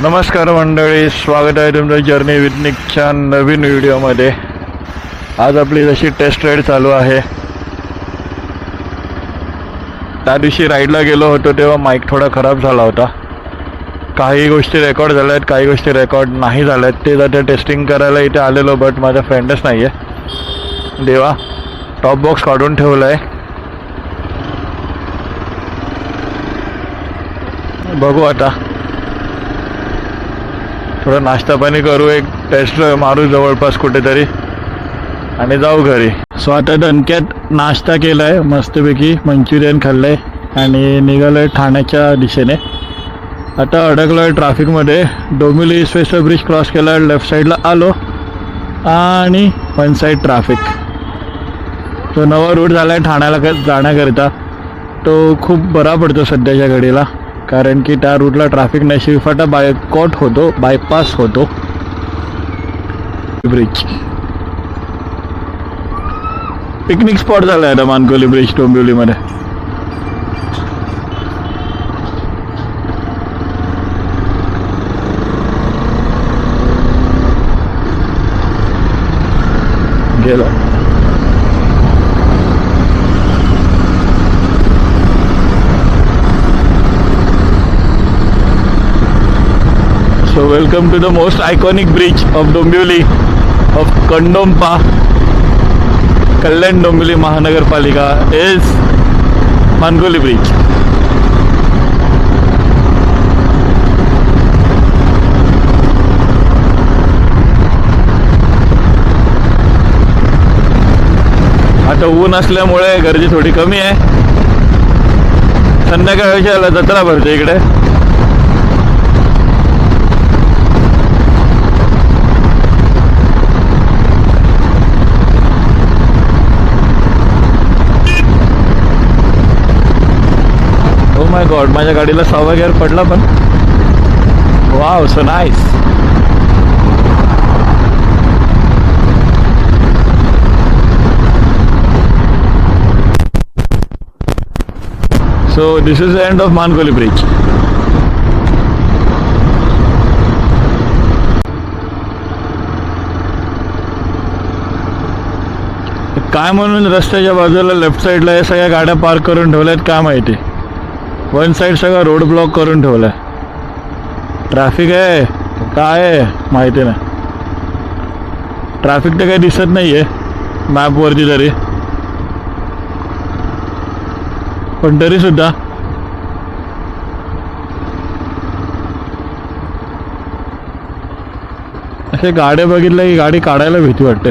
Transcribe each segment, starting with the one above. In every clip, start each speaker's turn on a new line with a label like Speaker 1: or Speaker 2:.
Speaker 1: नमस्कार मंडळी, स्वागत आहे तुमचं जर्नी विथ निकच्या नवीन व्हिडिओमध्ये. आज आपली जशी टेस्ट राईड चालू आहे. त्या दिवशी राईडला गेलो होतो तेव्हा माईक थोडा खराब झाला होता. काही गोष्टी रेकॉर्ड झाल्या आहेत, काही गोष्टी रेकॉर्ड नाही झाल्या आहेत. ते आता टेस्टिंग करायला इथे आलेलो, बट माझा फ्रेंडच नाही आहे. देवा, टॉप बॉक्स काढून ठेवला आहे. बघू आता, थोडं नाश्ता पाणी करू, एक टेस्ट मारू जवळपास कुठेतरी आणि जाऊ घरी. सो आता दणक्यात नाश्ता केला आहे, मस्तपैकी मंचुरियन खाल्लं आहे आणि निघालो आहे ठाण्याच्या दिशेने. आता अडकलो आहे ट्रॅफिकमध्ये. डोंबिवली स्पेशल ब्रिज क्रॉस केला, लेफ्ट साईडला आलो आणि वन साईड ट्रॅफिक. तो नवा रूट झाला आहे ठाण्याला जाण्याकरिता. तो खूप बरा पडतो सध्याच्या घडीला, कारण की त्या रूटला ट्रॅफिक नाही. शिवफाटा बायकॉट होतो, बायपास होतो ब्रिज. पिकनिक स्पॉट झाला आहे आता मानकोली ब्रिज डोंबिवलीमध्ये. गेलो. So welcome to the most iconic bridge of Dombivli, of Kandompa. Kalyan Dombivli Mahanagarpalika is Mankoli Bridge. आता ऊन असल्यामुळे गर्दी थोडी कमी आहे. संध्याकाळच्या जत्रा भरते इकडे. माय गॉड, माझ्या गाडीला 6वा गिअर पडला पण. Wow, so nice. So this is the end of Mankoli bridge. काय म्हणून रस्त्याच्या बाजूला लेफ्ट साईडला या सगळ्या गाड्या पार्क करून ठेवल्यात काय माहिती. वन साईड सगळं रोड ब्लॉक करून ठेवलं आहे. ट्रॅफिक आहे काय आहे माहिती नाही. ट्रॅफिक तर काही दिसत नाही आहे मॅपवरती तरी, पण तरीसुद्धा असे गाड्या बघितल्या की गाडी काढायला भीती वाटते.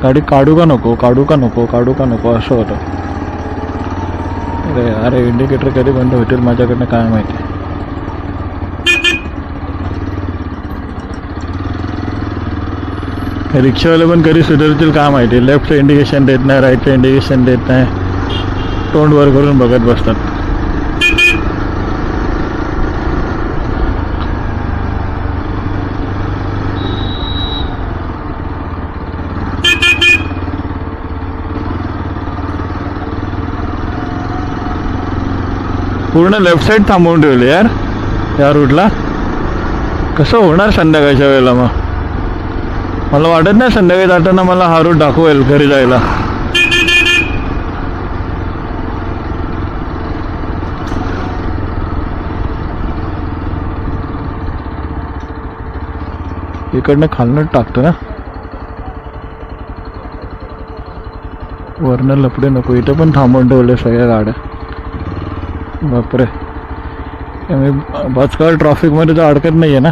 Speaker 1: गाडी काढू का नको, काढू का नको, काढू का नको असं होतं. अरे इंडिकेटर कधी बंद होतील माझ्याकडनं काय माहिती. रिक्षावाले पण कधी सुधारतील काय माहिती. लेफ्टचं इंडिकेशन देत नाही, राईटचं इंडिकेशन देत नाही, तोंड वर करून बघत बसतात. पूर्ण लेफ्ट साईड थांबवून ठेवले यार या रूटला. कसं होणार संध्याकाळच्या वेळेला. मग मला वाटत नाही संध्याकाळी जाताना मला हा रूट दाखवेल घरी जायला. इकडनं खालनं टाकतो ना, वरनं लपडे नको. इथं पण थांबवून ठेवले सगळ्या गाड्या. बापरे, मी बसकाळ ट्रॅफिकमध्ये तर अडकत नाही आहे ना.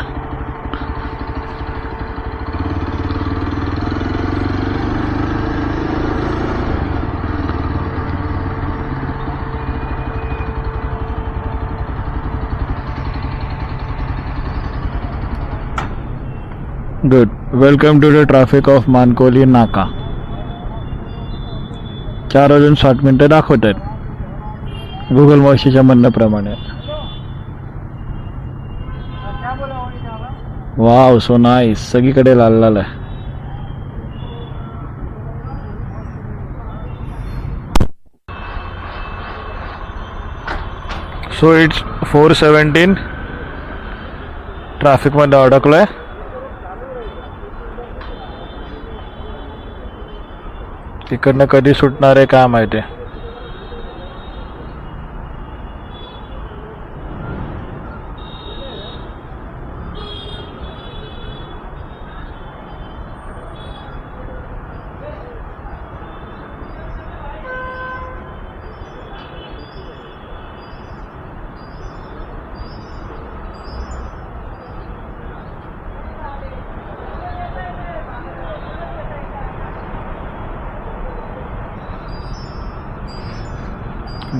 Speaker 1: Good. Welcome to the traffic of Mankoli नाका. 4:07 दाखवत आहेत गुगल मावशीच्या म्हणण्याप्रमाणे. Wow, so nice. सगळीकडे लाल लाल आहे. So it's 4:17 ट्रॅफिक मध्ये अडकलोय. तिकडनं कधी सुटणार आहे काय माहिती.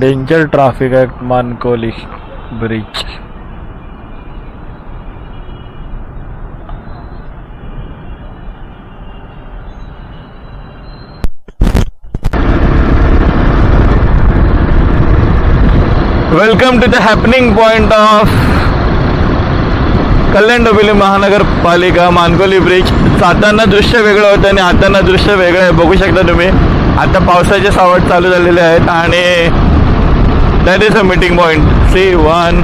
Speaker 1: डेंजर ट्रॅफिक आहे Mankoli bridge. Welcome to the happening point of Kalyan Dombivli महानगरपालिका मानकोली ब्रिज. जाताना दृश्य वेगळं होतं आणि आताना दृश्य वेगळं आहे. बघू शकता तुम्ही. आता पावसाचे सावट चालू झालेले आहेत आणि that is a meeting point. See, 1,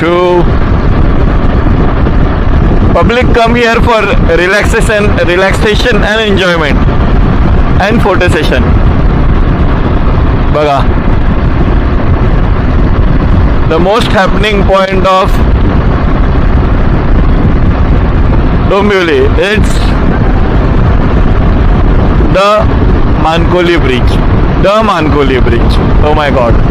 Speaker 1: 2. Public come here for relaxation and enjoyment and photo session. बघा, the most happening point of Dombivli. It's the Mankoli Bridge. The Mankoli Bridge. Oh my God.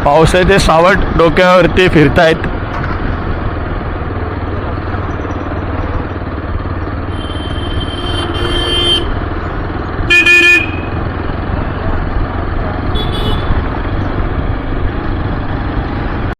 Speaker 1: पावसाचे सावट डोक्यावरती फिरतायत.